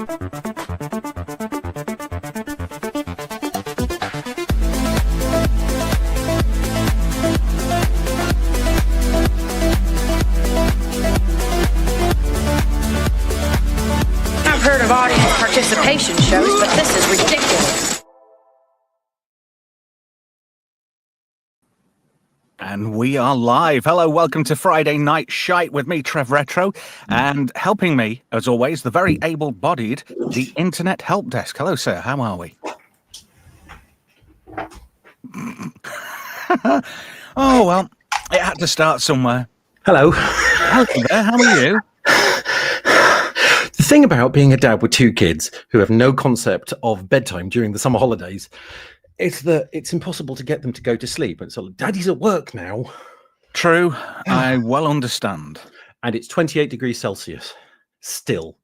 I've heard of audience participation shows, but this is ridiculous. And we are live. Hello, welcome to Friday Night Shite with me, Trev Retro, and helping me, as always, the very able-bodied, the Internet Help Desk. Hello, sir. How are we? Oh, well, it had to start somewhere. Hello. Hello there. How are you? The thing about being a dad with two kids who have no concept of bedtime during the summer holidays is that it's impossible to get them to go to sleep. And so, Daddy's at work now. True. I well understand. And it's 28 degrees Celsius still.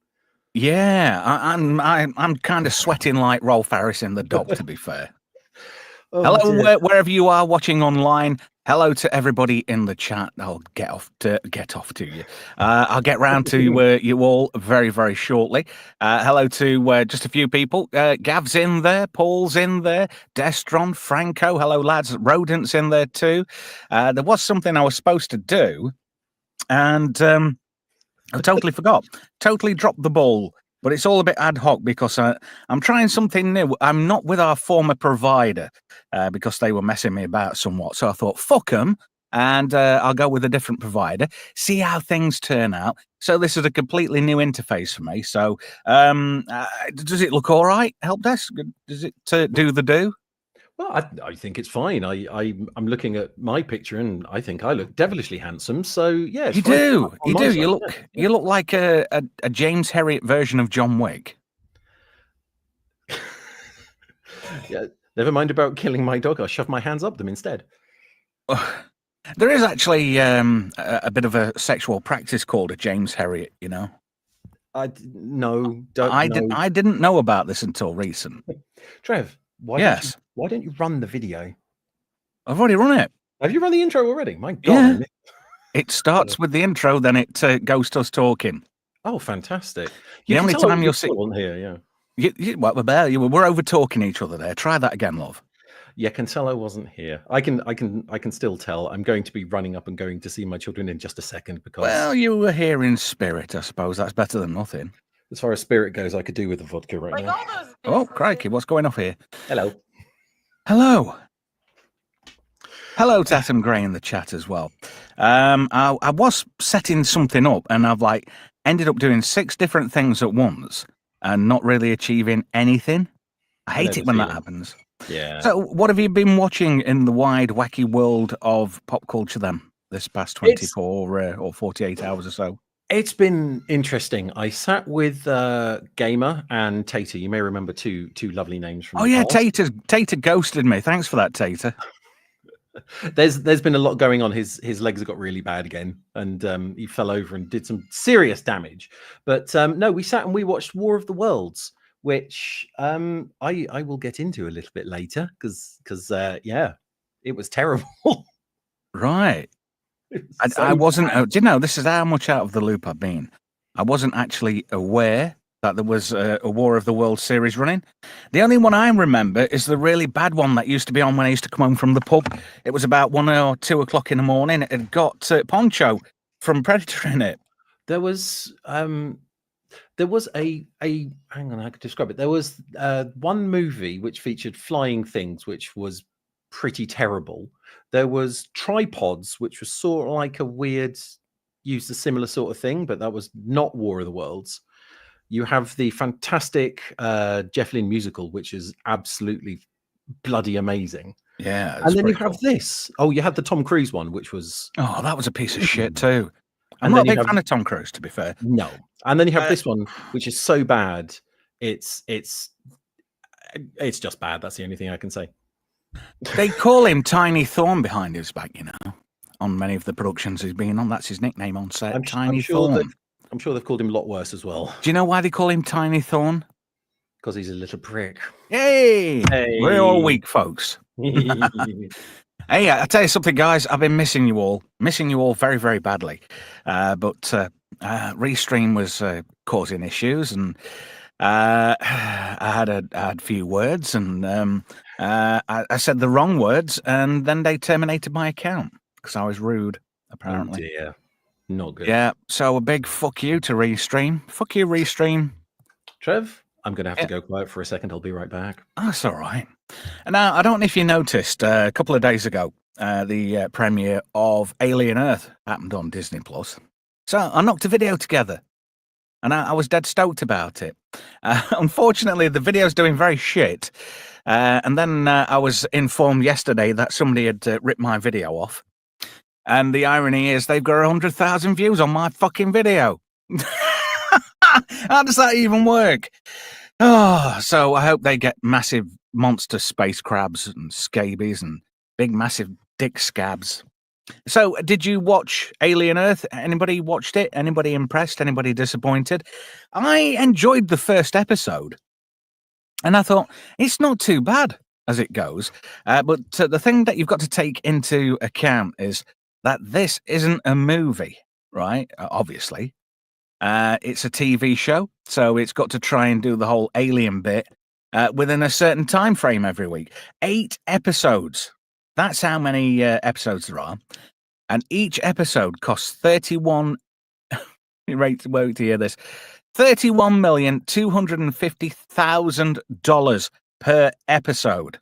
Yeah, I'm kind of sweating like Rolf Harris in the dog, to be fair. Oh, hello, wherever you are watching online. Hello to everybody in the chat. I'll get off to you. I'll get round to you all very, very shortly. Hello to just a few people. Gav's in there. Paul's in there. Destron, Franco. Hello, lads. Rodent's in there too. There was something I was supposed to do, and I totally forgot. Totally dropped the ball. But it's all a bit ad hoc because I'm trying something new. I'm not with our former provider because they were messing me about somewhat. So I thought, fuck them, and I'll go with a different provider, see how things turn out. So this is a completely new interface for me. So does it look all right, Help Desk? Does it do the do? Well, I think it's fine. I'm looking at my picture and I think I look devilishly handsome. So yeah, you do. You do. You look like a James Herriot version of John Wick. Yeah. Never mind about killing my dog. I'll shove my hands up them instead. There is actually a bit of a sexual practice called a James Herriot. You know. I didn't know about this until recent. Trev, why don't you run the video? I've already run it. Have you run the intro already? My God. Yeah. It starts with the intro, then it goes to us talking. Oh, fantastic. The only time you'll see here, yeah. We're over talking each other there. Try that again, love. Yeah, Cancelo wasn't here. I can still tell. I'm going to be running up and going to see my children in just a second because. Well, you were here in spirit, I suppose. That's better than nothing. As far as spirit goes, I could do with the vodka right now. Oh, crikey! What's going off here? Hello. Hello. Hello to Atom Gray in the chat as well. I was setting something up, and I've ended up doing 6 different things at once and not really achieving anything. I hate it when that happens. Yeah. So, what have you been watching in the wide, wacky world of pop culture then this past 24 or 48 hours or so? It's been interesting. I sat with Gamer and Tater. You may remember two lovely names from. Oh yeah, Tater ghosted me. Thanks for that, Tater. There's been a lot going on. His legs have got really bad again, and he fell over and did some serious damage. But no, we sat and we watched War of the Worlds, which I will get into a little bit later because yeah, it was terrible. Right. I wasn't. This is how much out of the loop I've been. I wasn't actually aware that there was a War of the Worlds series running. The only one I remember is the really bad one that used to be on when I used to come home from the pub. It was about 1 or 2 o'clock in the morning. It had got Poncho from Predator in it. There was a hang on, I could describe it. There was one movie which featured flying things, which was pretty terrible. There was Tripods, which was sort of like a weird, used a similar sort of thing, but that was not War of the Worlds. You have the fantastic Jeff Lynne musical, which is absolutely bloody amazing. Yeah. And then you have this. Oh, you had the Tom Cruise one, which was... Oh, that was a piece of shit too. I'm not a big fan of Tom Cruise, to be fair. No. And then you have this one, which is so bad, it's just bad. That's the only thing I can say. They call him Tiny Thorn behind his back, on many of the productions he's been on. That's his nickname on set, Tiny Thorn. I'm sure they've called him a lot worse as well. Do you know why they call him Tiny Thorn? Because he's a little prick. Hey! We're all weak, folks. Hey, I tell you something, guys. I've been missing you all very, very badly. But Restream was causing issues, and I had a few words, and I said the wrong words, and then they terminated my account because I was rude, apparently. Oh dear, not good. Yeah, so a big fuck you to Restream. Fuck you, Restream. Trev, I'm going to have Yeah. to go quiet for a second. I'll be right back. That's all right. Now, I don't know if you noticed a couple of days ago, the premiere of Alien Earth happened on Disney Plus. So I knocked a video together, and I was dead stoked about it. Unfortunately, the video's doing very shit. And then I was informed yesterday that somebody had ripped my video off. And the irony is they've got 100,000 views on my fucking video. How does that even work? Oh, so I hope they get massive monster space crabs and scabies and big massive dick scabs. So did you watch Alien Earth? Anybody watched it? Anybody impressed? Anybody disappointed? I enjoyed the first episode. And I thought, it's not too bad as it goes. But the thing that you've got to take into account is that this isn't a movie, right? Obviously. It's a TV show, so it's got to try and do the whole alien bit within a certain time frame every week. 8 episodes. That's how many episodes there are. And each episode costs 31... wait to hear this. $31,250,000 per episode.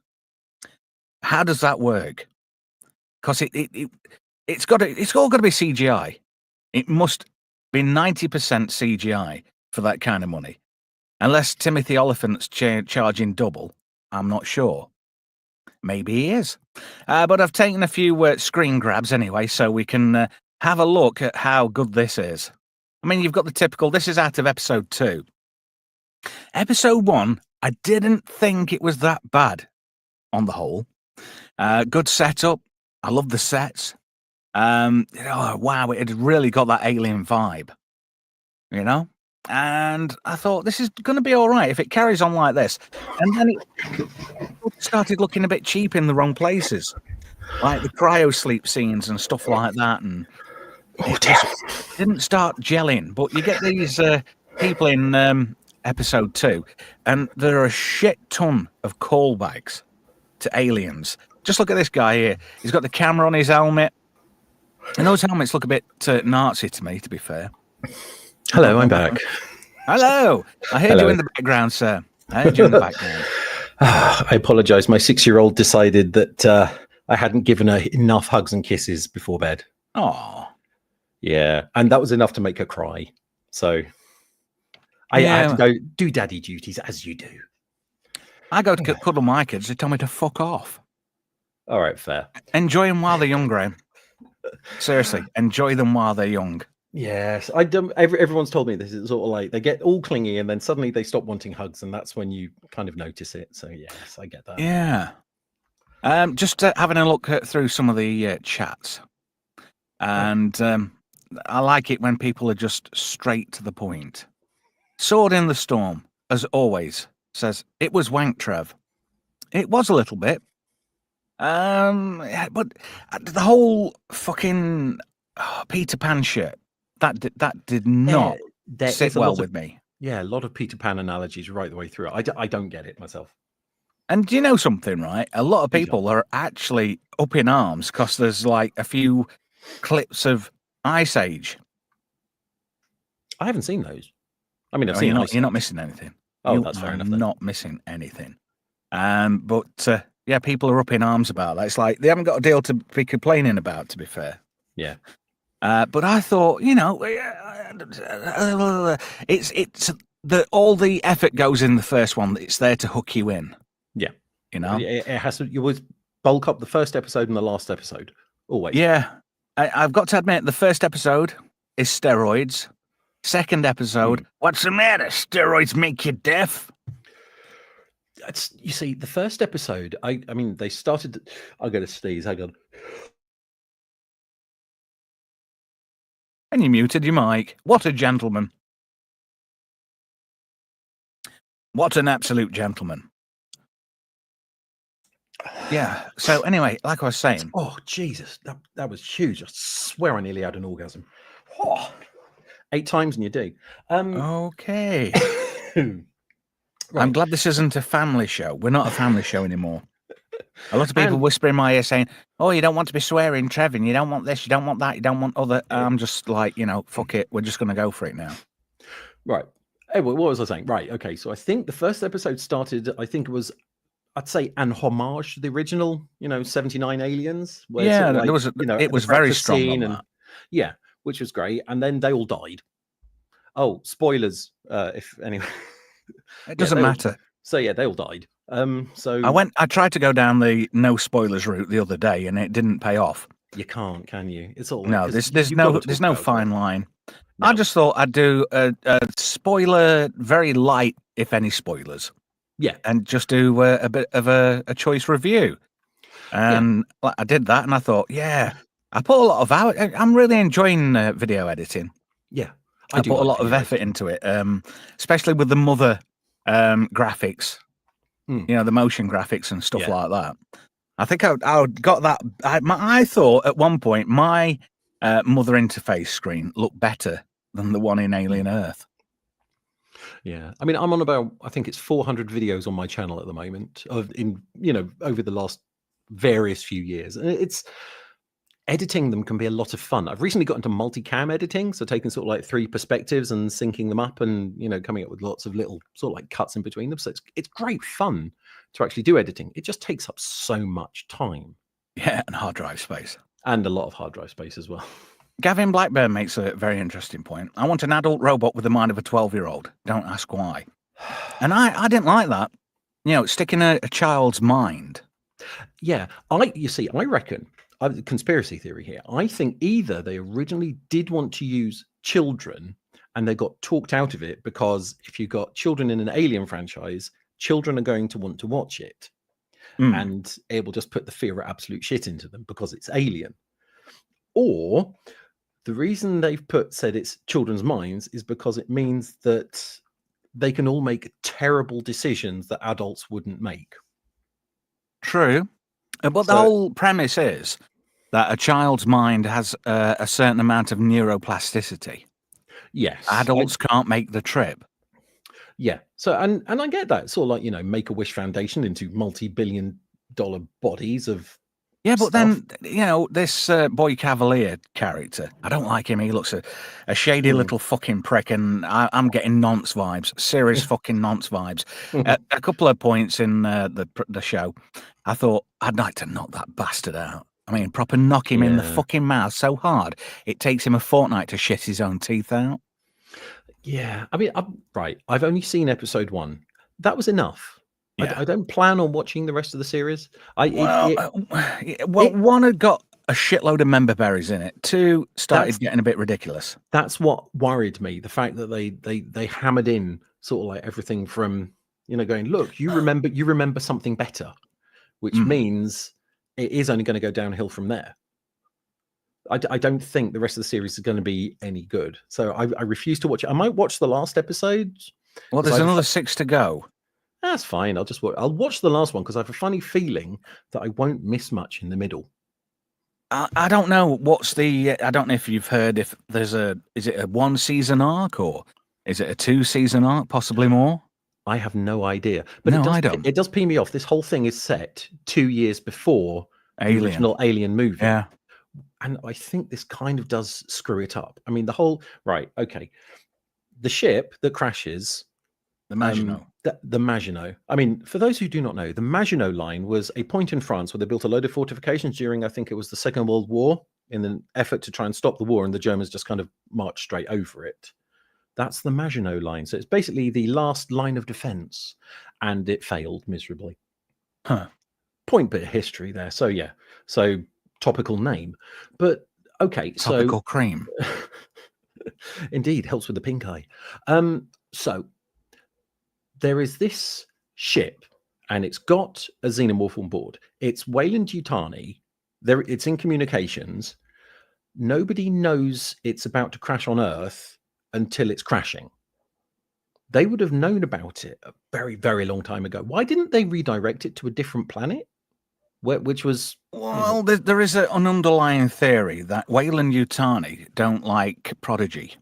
How does that work? Because it's all got to be CGI. It must be 90% CGI for that kind of money. Unless Timothy Oliphant's charging double, I'm not sure. Maybe he is. But I've taken a few screen grabs anyway, so we can have a look at how good this is. I mean, you've got the typical, this is out of episode 2. Episode 1, I didn't think it was that bad on the whole. Good setup. I love the sets. Wow, it had really got that alien vibe, you know? And I thought, this is going to be all right if it carries on like this. And then it started looking a bit cheap in the wrong places, like the cryo sleep scenes and stuff like that. And it just didn't start gelling. But you get these people in episode 2, and there are a shit ton of callbacks to aliens. Just look at this guy here. He's got the camera on his helmet. And those helmets look a bit Nazi to me, to be fair. Hello, I'm back. Hello. I heard you in the background, sir. I heard you in the background. I apologize. My 6-year-old decided that I hadn't given her enough hugs and kisses before bed. Oh. Yeah. And that was enough to make her cry. So I had to go do daddy duties as you do. I go to cuddle my kids. They tell me to fuck off. All right, fair. Enjoy them while they're young, Graham. Seriously, enjoy them while they're young. Yes, everyone's told me this is sort of like they get all clingy and then suddenly they stop wanting hugs, and that's when you kind of notice it. So yes, I get that. Yeah. Just having a look through some of the chats, and I like it when people are just straight to the point. Sword in the Storm, as always, says it was wank, Trev. It was a little bit. But the whole fucking Peter Pan shit that did not sit well with me. Yeah, a lot of Peter Pan analogies right the way through it. I don't get it myself. And do you know something, right? A lot of people are actually up in arms because there's like a few clips of Ice Age. I haven't seen those. I mean, I've seen you're not missing anything. Oh, that's fair enough. Then. Not missing anything. But yeah, people are up in arms about that. It's like they haven't got a deal to be complaining about, to be fair. Yeah. But I thought, it's all the effort goes in the first one. It's there to hook you in. Yeah. It has to. You always bulk up the first episode and the last episode. Always. Yeah. I've got to admit, the first episode is steroids. Second episode, what's the matter? Steroids make you deaf? You see, the first episode, I mean, they started. I got to sneeze. I got. And you muted your mic. What a gentleman. What an absolute gentleman. Yeah. So anyway, like I was saying. Oh, Jesus. That was huge. I swear I nearly had an orgasm. Oh, 8 times and you do. Okay. I'm Right. glad this isn't a family show. We're not a family show anymore. A lot of people And whisper in my ear saying, "Oh, you don't want to be swearing, Trevin. You don't want this. You don't want that. You don't want other." I'm just like, fuck it. We're just going to go for it now. right. Anyway, what was I saying? Right. Okay. So I think the first episode started, I think it was, I'd say, an homage to the original, 79 Aliens, where it's Yeah, sort of like, it the was very breakfast strong on scene and that. yeah, which was great. And then they all died. Oh, spoilers. If anyway, It yeah, doesn't matter. So yeah, they all died. I tried to go down the no spoilers route the other day, and it didn't pay off. You can't, can you? It's all No, like, 'cause there's you've got to there's talk no about it. fine line. No. I just thought I'd do a spoiler, very light, if any spoilers. Yeah. And just do a bit of a choice review. And I did that, and I thought, yeah, I put a lot of hours. I'm really enjoying video editing. Yeah. I do put a like lot of video effort editing. into it, especially with the mother graphics, the motion graphics and stuff like that. I think I got that. I thought at one point my mother interface screen looked better than the one in Alien Earth. Yeah, I mean, I'm on about, I think it's 400 videos on my channel at the moment over the last various few years. And it's editing them can be a lot of fun. I've recently got into multicam editing, so taking sort of like 3 perspectives and syncing them up and, coming up with lots of little sort of like cuts in between them. So it's great fun to actually do editing. It just takes up so much time. Yeah, and hard drive space. And a lot of hard drive space as well. Gavin Blackburn makes a very interesting point. I want an adult robot with the mind of a 12-year-old. Don't ask why. And I didn't like that. Sticking a child's mind. Yeah, I reckon, conspiracy theory here. I think either they originally did want to use children and they got talked out of it because if you've got children in an Alien franchise, children are going to want to watch it. And it will just put the fear of absolute shit into them because it's Alien. Or the reason they've said it's children's minds is because it means that they can all make terrible decisions that adults wouldn't make. True. But the whole premise is that a child's mind has a certain amount of neuroplasticity. Yes. Adults can't make the trip. Yeah. So, and I get that. Sort of like, Make-A-Wish Foundation into multi-billion-dollar bodies of Yeah, but stuff. then, this Boy Cavalier character, I don't like him. He looks a shady little fucking prick, and I'm getting nonce vibes, serious fucking nonce vibes. A couple of points in the show, I thought, I'd like to knock that bastard out. I mean, proper knock him in the fucking mouth so hard, it takes him a fortnight to shit his own teeth out. Yeah. I mean, I've only seen episode 1. That was enough. Yeah. I don't plan on watching the rest of the series. One had got a shitload of member berries in it. 2 started getting a bit ridiculous. That's what worried me. The fact that they hammered in sort of like everything from, going, look, you remember something better, which means it is only going to go downhill from there. I don't think the rest of the series is going to be any good. So I refuse to watch it. I might watch the last episode. Well, there's another 6 to go. That's fine. I'll watch the last one because I have a funny feeling that I won't miss much in the middle. I don't know I don't know if you've heard if is it a 1-season arc or is it a 2-season arc, possibly more? I have no idea. But I don't. It does pee me off. This whole thing is set 2 years before the original Alien movie. Yeah. And I think this kind of does screw it up. I mean, okay. The ship that crashes, the Maginot. The Maginot. I mean, for those who do not know, the Maginot Line was a point in France where they built a load of fortifications during, I think it was the Second World War, in an effort to try and stop the war, and the Germans just kind of marched straight over it. That's the Maginot Line. So it's basically the last line of defense, and it failed miserably. Point bit of history there. So yeah. So topical name. But okay, topical cream. Indeed, helps with the pink eye. So there is this ship, and it's got a xenomorph on board. It's Weyland-Yutani. It's in communications. Nobody knows it's about to crash on Earth until it's crashing. They would have known about it a very, very long time ago. Why didn't they redirect it to a different planet? Which was... Well, there is an underlying theory that Weyland-Yutani don't like Prodigy.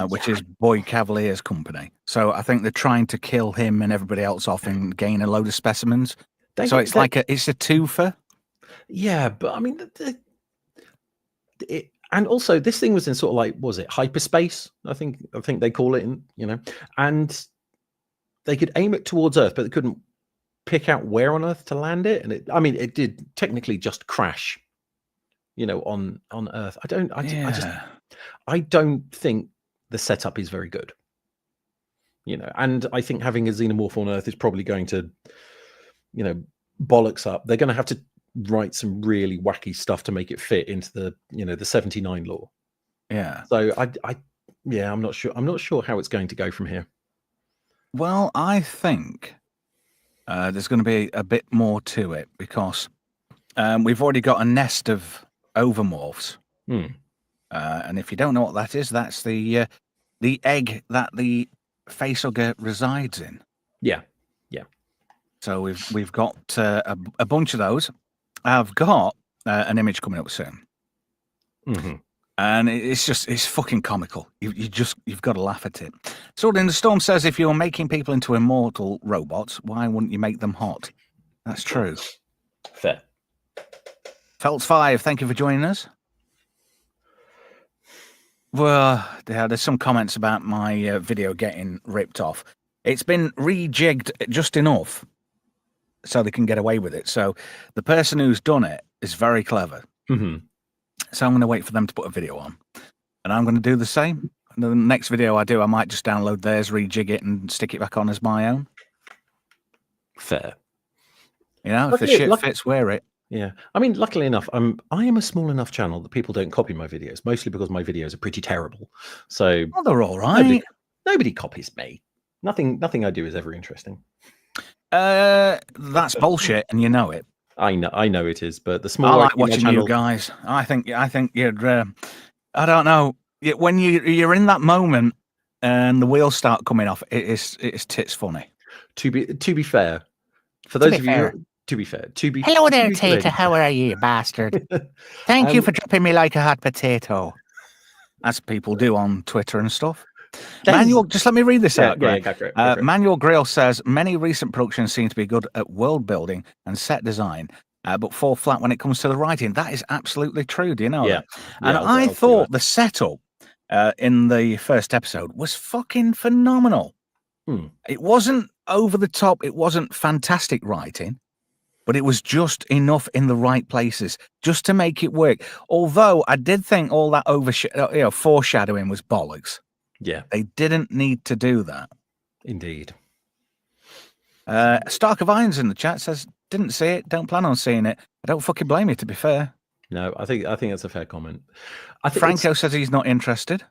which is Boy Cavalier's company. So I think they're trying to kill him and everybody else off and gain a load of specimens. So it's like it's a twofer. Yeah, but I mean, and also this thing was in sort of like, was it hyperspace? I think they call it, and they could aim it towards Earth, but they couldn't pick out where on Earth to land it. And it did technically just crash, on Earth. I don't think the setup is very good. And I think having a xenomorph on Earth is probably going to, bollocks up. They're going to have to write some really wacky stuff to make it fit into the, the 79 law. Yeah. So I'm not sure. I'm not sure how it's going to go from here. Well, I think there's going to be a bit more to it because we've already got a nest of overmorphs. And if you don't know what that is, that's the egg that the facehugger resides in. Yeah. So we've got a bunch of those. I've got an image coming up soon, and it's fucking comical. You've got to laugh at it. Sword in the Storm says, if you're making people into immortal robots, why wouldn't you make them hot? That's true. Fair. Feltz 5, thank you for joining us. Well, there's some comments about my video getting ripped off. It's been rejigged just enough so they can get away with it. So the person who's done it is very clever. So I'm going to wait for them to put a video on. And I'm going to do the same. And the next video I do, I might just download theirs, rejig it, and stick it back on as my own. Fair. If the shit fits, wear it. Yeah. I mean, luckily enough, I am a small enough channel that people don't copy my videos, mostly because my videos are pretty terrible. So they're all right. Nobody copies me. Nothing I do is ever interesting. That's bullshit, and you know it. I know it is, but the small. I like watching you guys. I think you're. I don't know. When you're in that moment and the wheels start coming off, it's tits funny. To be fair, for those of you. To be fair, hello there, Tater. How are you, bastard? Thank you for dropping me like a hot potato, as people do on Twitter and stuff. Manuel, just let me read this out. Yeah, go for it. Manuel Grill says many recent productions seem to be good at world building and set design, but fall flat when it comes to the writing. That is absolutely true. Do you know that? And I thought the setup in the first episode was fucking phenomenal. It wasn't over the top. It wasn't fantastic writing, but it was just enough in the right places just to make it work. Although I did think all that foreshadowing was bollocks. Yeah. They didn't need to do that. Indeed. Stark of Irons in the chat says, didn't see it, don't plan on seeing it. I don't fucking blame you, to be fair. No, I think that's a fair comment. Franco says he's not interested.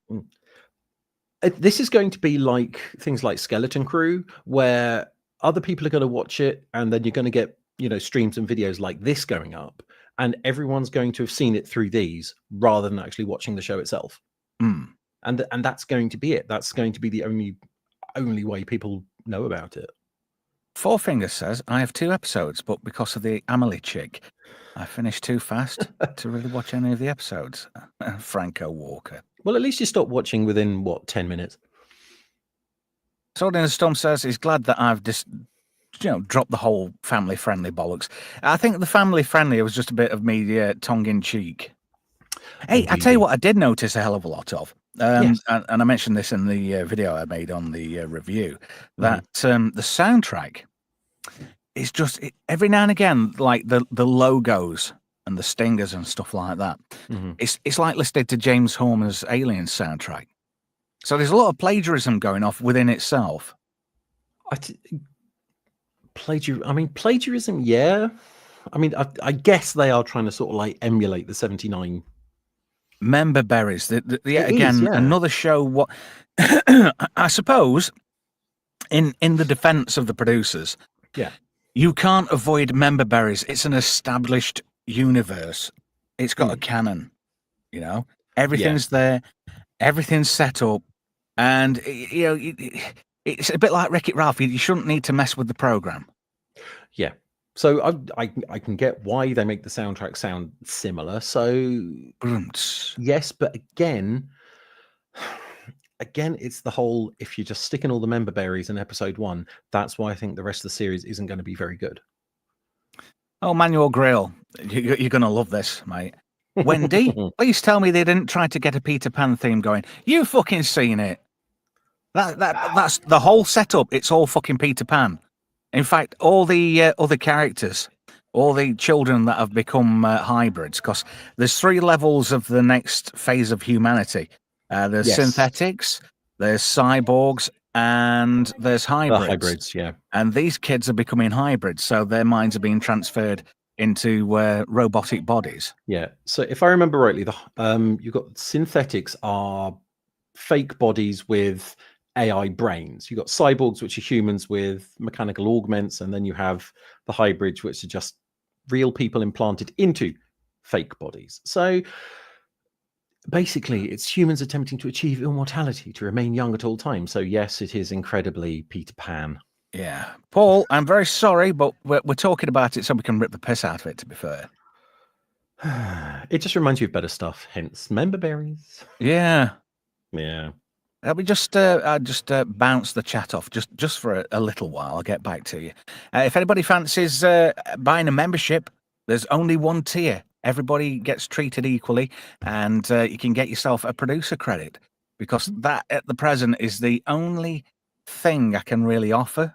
This is going to be like things like Skeleton Crew, where other people are going to watch it, and then you're going to get streams and videos like this going up, and everyone's going to have seen it through these rather than actually watching the show itself. And that's going to be it. That's going to be the only way people know about it. Four Fingers says, I have 2 episodes, but because of the Amelie chick, I finished too fast to really watch any of the episodes. Franco Walker. Well, at least you stopped watching within 10 minutes. Sword in the Storm says he's glad that I've just dropped the whole family friendly bollocks. I think the family friendly was just a bit of me tongue in cheek. Hey, I tell you what, I did notice a hell of a lot of. Yes. And I mentioned this in the video I made on the review, that the soundtrack is just every now and again, like the logos and the stingers and stuff like that. It's like listening to James Horner's Alien soundtrack. So there's a lot of plagiarism going off within itself. Plagiarism, yeah. I mean, I guess they are trying to sort of like emulate the 79 member berries. Another show. What I suppose, in the defense of the producers, you can't avoid member berries. It's an established universe. It's got a canon. Everything's there, everything's set up, and it's a bit like Wreck-It Ralph. You shouldn't need to mess with the program. Yeah. So I can get why they make the soundtrack sound similar. So yes, but again, again, it's the whole, if you just stick in all the member berries in episode 1, that's why I think the rest of the series isn't going to be very good. Oh, Manuel Grill, you're going to love this, mate. Wendy, please tell me they didn't try to get a Peter Pan theme going. You fucking seen it. That's the whole setup. It's all fucking Peter Pan. In fact, all the other characters, all the children that have become hybrids, because there's 3 levels of the next phase of humanity. There's Yes. synthetics, there's cyborgs, and there's hybrids. The hybrids, yeah. And these kids are becoming hybrids, so their minds are being transferred into robotic bodies. Yeah. So if I remember rightly, you've got synthetics are fake bodies with AI brains. You've got cyborgs, which are humans with mechanical augments, and then you have the hybrids, which are just real people implanted into fake bodies. So basically, it's humans attempting to achieve immortality, to remain young at all times. So yes, it is incredibly Peter Pan. Yeah. Paul, I'm very sorry, but we're talking about it so we can rip the piss out of it, to be fair. It just reminds you of better stuff, hence member berries. Yeah. Yeah. Let me just bounce the chat off just for a little while. I'll get back to you. If anybody fancies buying a membership, there's only one tier. Everybody gets treated equally, and you can get yourself a producer credit, because that at the present is the only thing I can really offer.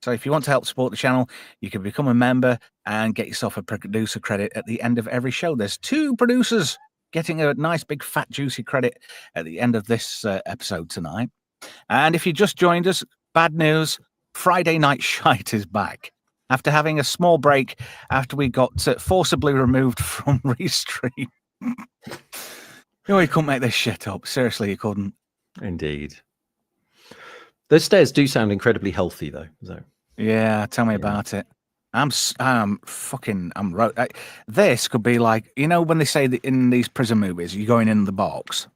So if you want to help support the channel, you can become a member and get yourself a producer credit at the end of every show. There's 2 producers getting a nice big fat juicy credit at the end of this episode tonight. And if you just joined us, bad news, Friday Night Shite is back. After having a small break after we got forcibly removed from Restream. You couldn't make this shit up. Seriously, you couldn't. Indeed. Those stairs do sound incredibly healthy, though. So yeah, tell me about it. This could be like, when they say that in these prison movies, you're going in the box,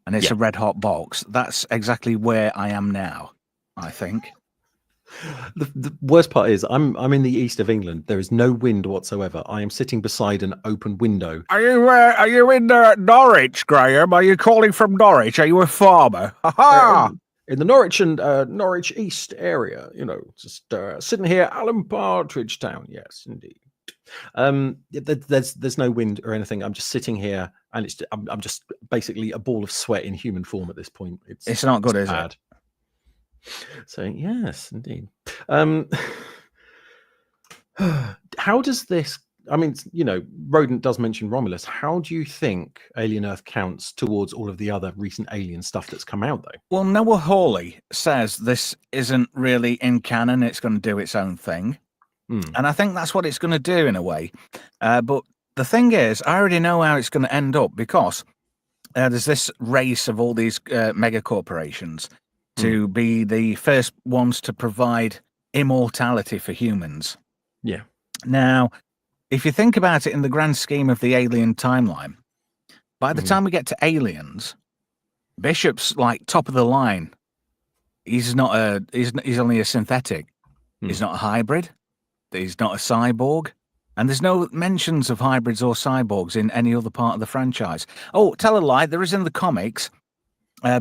and it's a red hot box. That's exactly where I am now, I think. The worst part is I'm in the east of England. There is no wind whatsoever. I am sitting beside an open window. Are you in Norwich, Graham? Are you calling from Norwich? Are you a farmer? Ha ha! In the Norwich and Norwich East area, just sitting here, Alan Partridge Town. Yes, indeed. There's no wind or anything. I'm just sitting here, and I'm just basically a ball of sweat in human form at this point. It's not good, is it? So yes, indeed. How does this? I mean, Rodent does mention Romulus. How do you think Alien Earth counts towards all of the other recent Alien stuff that's come out, though? Well, Noah Hawley says this isn't really in canon. It's going to do its own thing. And I think that's what it's going to do in a way. But the thing is, I already know how it's going to end up, because there's this race of all these mega corporations to be the first ones to provide immortality for humans. Yeah. Now, if you think about it in the grand scheme of the Alien timeline, by the time we get to Aliens, Bishop's like top of the line. He's only a synthetic. He's not a hybrid. He's not a cyborg. And there's no mentions of hybrids or cyborgs in any other part of the franchise. Oh, tell a lie, there is in the comics,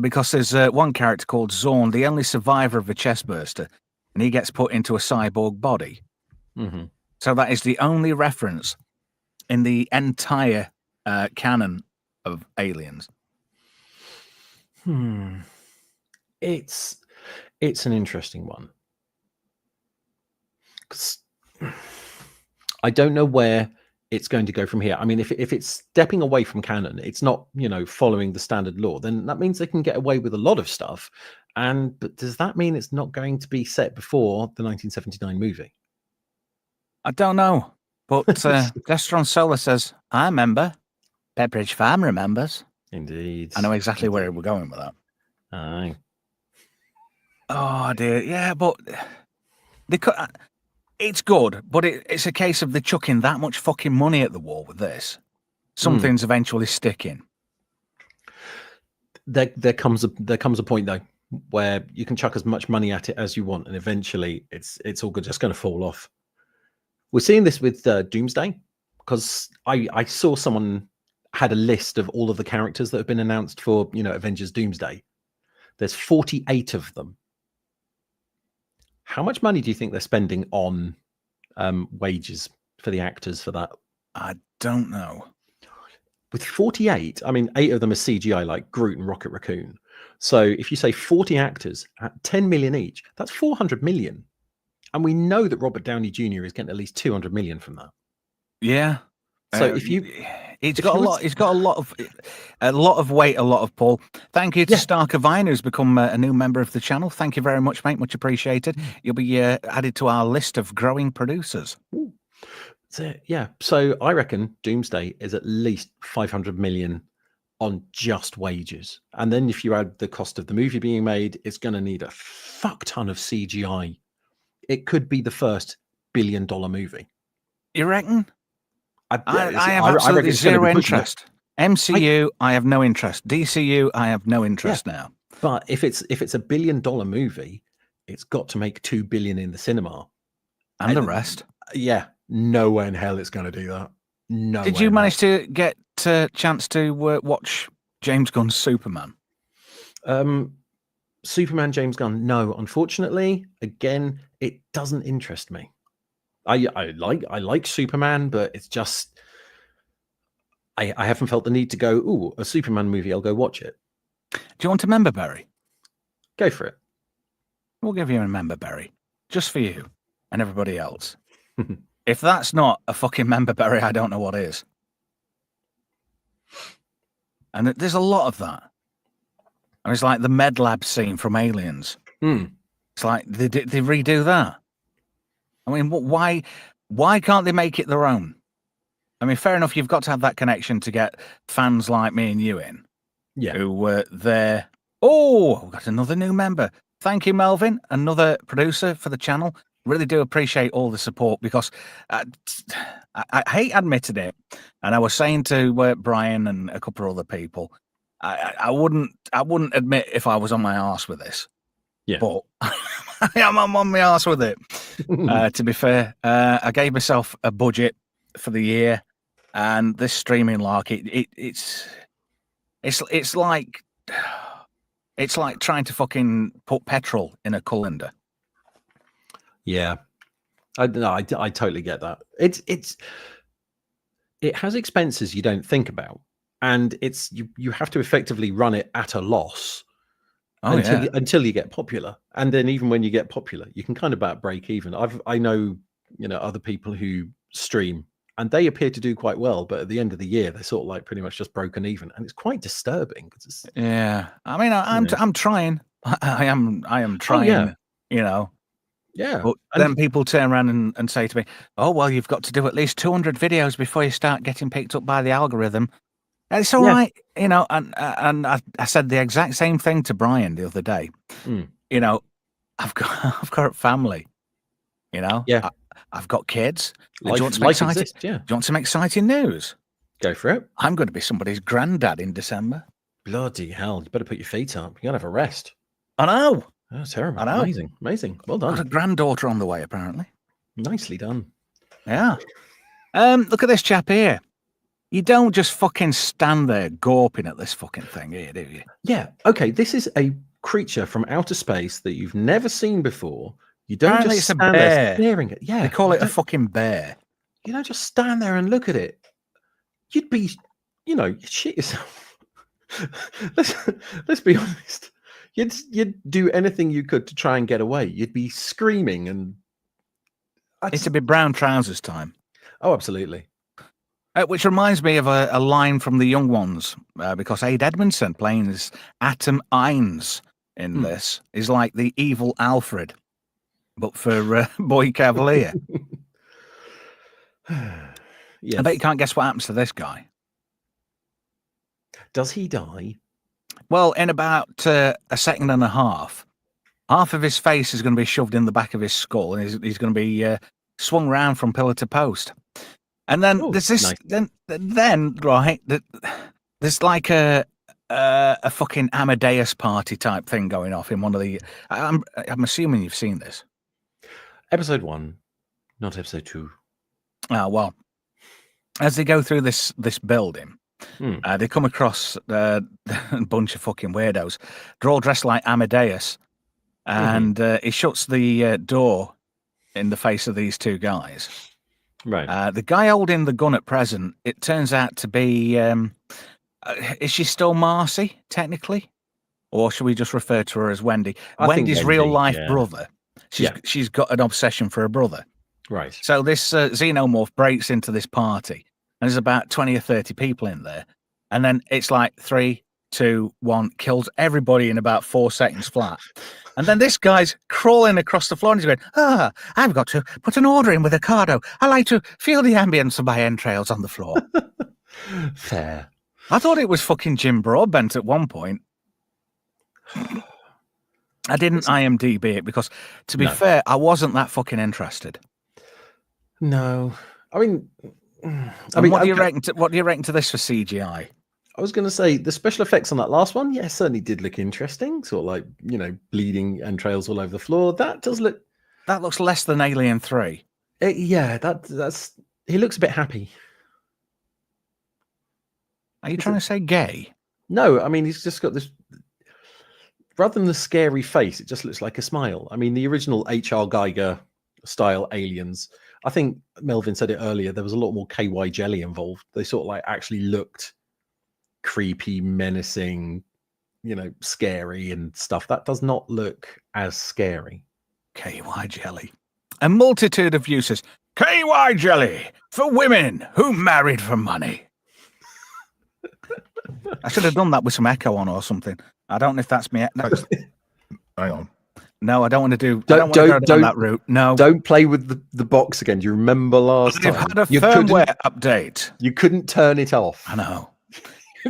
because there's one character called Zorn, the only survivor of a chestburster, and he gets put into a cyborg body. So that is the only reference in the entire canon of Aliens. It's an interesting one. 'Cause I don't know where it's going to go from here. I mean, if it's stepping away from canon, it's not, following the standard law, then that means they can get away with a lot of stuff. But does that mean it's not going to be set before the 1979 movie? I don't know. But Destron Solar says, I remember. Pepperidge Farm remembers. Indeed. I know exactly where we're going with that. Aye. Oh, dear. Yeah, but it's good, but it's a case of they're chucking that much fucking money at the wall with this. Something's eventually sticking. There comes a point, though, where you can chuck as much money at it as you want, and eventually it's all just going to fall off. We're seeing this with Doomsday, because I saw someone had a list of all of the characters that have been announced for Avengers Doomsday, There's 48 of them. How much money do you think they're spending on wages for the actors for that? I don't know. With 48, I mean, 8 of them are CGI, like Groot and Rocket Raccoon. So if you say 40 actors at 10 million each, that's 400 million. And we know that Robert Downey Jr. is getting at least 200 million from that. Yeah. So if you, it's got a lot. It's got a lot of weight, a lot of pull. Thank you to Starker Vine, who's become a new member of the channel. Thank you very much, mate. Much appreciated. You'll be added to our list of growing producers. So, yeah. So I reckon Doomsday is at least 500 million on just wages. And then if you add the cost of the movie being made, it's going to need a fuck ton of CGI. It could be the first $1 billion movie. You reckon? I have I absolutely reckon it's gonna zero be pushing it. interest. MCU, I have no interest. DCU, I have no interest now. But if it's a $1 billion movie, it's got to make 2 billion in the cinema. And the rest. Yeah. No way in hell it's going to do that. No. Did you manage to get a chance to watch James Gunn's Superman? Superman, James Gunn. No, unfortunately, again, it doesn't interest me. I like Superman, but it's just I haven't felt the need to go, ooh, a Superman movie, I'll go watch it. Do you want a member berry? Go for it. We'll give you a member berry. Just for you and everybody else. If that's not a fucking member berry, I don't know what is. And there's a lot of that. And it's like the med lab scene from Aliens. It's like they redo that. I mean, why can't they make it their own? I mean, fair enough, you've got to have that connection to get fans like me and you in. Yeah. Who were there. Oh, we've got another new member. Thank you, Melvin, another producer for the channel. Really do appreciate all the support because I hate admitting it. And I was saying to Brian and a couple of other people, I wouldn't admit if I was on my arse with this. Yeah. But I'm on my arse with it. To be fair, I gave myself a budget for the year, and this streaming lark, it's like trying to fucking put petrol in a colander. Yeah, I totally get that. It has expenses you don't think about, and it's you have to effectively run it at a loss until you get popular. And then even when you get popular, you can kind of about break even. I know other people who stream and they appear to do quite well, but at the end of the year they're sort of like pretty much just broken even, and it's quite disturbing. Yeah, I mean I'm trying. I am trying. Yeah. But then people turn around and say to me, "Oh well, you've got to do at least 200 videos before you start getting picked up by the algorithm." And it's all right, And I said the exact same thing to Brian the other day. I've got a family. Yeah. I've got kids. Do Life you want some exciting news? Go for it. I'm going to be somebody's granddad in December. Bloody hell! You better put your feet up. You gotta have a rest. I know. Oh, terrible. I know. Amazing. Well done. Got a granddaughter on the way, apparently. Nicely done. Yeah. Look at this chap here. You don't just fucking stand there gawping at this fucking thing here, do you? Yeah. Okay. This is a creature from outer space that you've never seen before. You don't Apparently just it's a stand there bear. staring at. Yeah. They call it a fucking bear. You don't just stand there and look at it. You'd be, you'd shit yourself. let's be honest. You'd do anything you could to try and get away. You'd be screaming and. It'd be brown trousers time. Oh, absolutely. Which reminds me of a line from The Young Ones, because Aid Edmondson playing as Atom Ines in this is like the evil Alfred, but for Boy Cavalier. Yes. I bet you can't guess what happens to this guy. Does he die? Well, in about a second and a half of his face is going to be shoved in the back of his skull, and he's going to be swung round from pillar to post. And then there's this. Nice. Then right, there's like a fucking Amadeus party type thing going off in one of the. I'm assuming you've seen this. Episode 1, not episode 2. Well, as they go through this building, They come across a bunch of fucking weirdos. They're all dressed like Amadeus, and he shuts the door in the face of these two guys. Right. The guy holding the gun at present, it turns out to be, is she still Marcy, technically? Or should we just refer to her as Wendy? I think Wendy's Wendy, real life yeah. brother. Yeah. She's got an obsession for her brother. Right. So this xenomorph breaks into this party, and there's about 20 or 30 people in there. And then it's like 3, 2, 1, kills everybody in about 4 seconds flat. And then this guy's crawling across the floor and he's going, I've got to put an order in with Ocado. I like to feel the ambience of my entrails on the floor. Fair. I thought it was fucking Jim Broadbent at one point. I didn't IMDb it because, to be fair, I wasn't that fucking interested. No. I mean, what do you reckon? What do you reckon to this for CGI? I was going to say the special effects on that last one, yeah, certainly did look interesting. Sort of like, bleeding entrails all over the floor. That does look. That looks less than Alien 3. Yeah, that's. He looks a bit happy. Are you trying to say gay? No, I mean he's just got this. Rather than the scary face, it just looks like a smile. I mean, the original H.R. Geiger style aliens. I think Melvin said it earlier. There was a lot more KY jelly involved. They sort of like actually looked creepy, menacing, scary and stuff. That does not look as scary. KY jelly. A multitude of uses. KY jelly for women who married for money. I should have done that with some echo on or something. I don't know if that's me. No. Hang on. No, I don't want to do. I don't want to go down that route. No, don't play with the box again. Do you remember last time? I've had a firmware update. You couldn't turn it off. I know.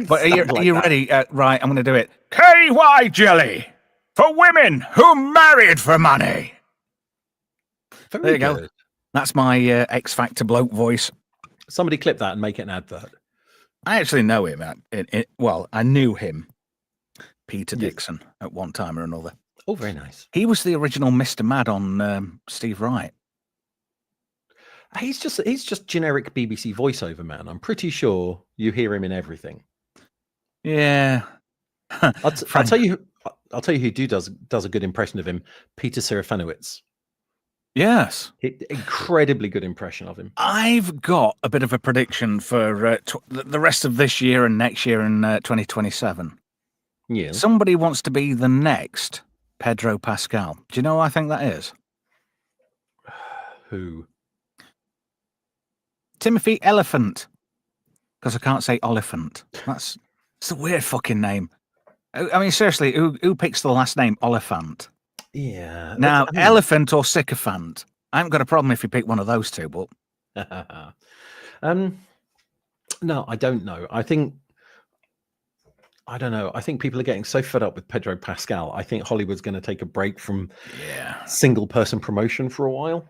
But are you ready? Right, I'm going to do it. KY jelly for women who married for money. There you go. That's my X Factor bloke voice. Somebody clip that and make it an advert. I actually know him. Well, I knew him, Peter Dixon, at one time or another. Oh, very nice. He was the original Mr. Mad on Steve Wright. He's just generic BBC voiceover man. I'm pretty sure you hear him in everything. Yeah. I'll tell you who does a good impression of him. Peter Serafinowicz. Yes. Incredibly good impression of him. I've got a bit of a prediction for the rest of this year and next year in 2027. Yeah. Somebody wants to be the next Pedro Pascal. Do you know who I think that is? Who? Timothy Elephant. Because I can't say Oliphant. It's a weird fucking name. I mean, seriously, who picks the last name Oliphant? Yeah. Now, elephant or sycophant. I haven't got a problem if you pick one of those two, but no, I don't know. I don't know. I think people are getting so fed up with Pedro Pascal. I think Hollywood's going to take a break from single person promotion for a while.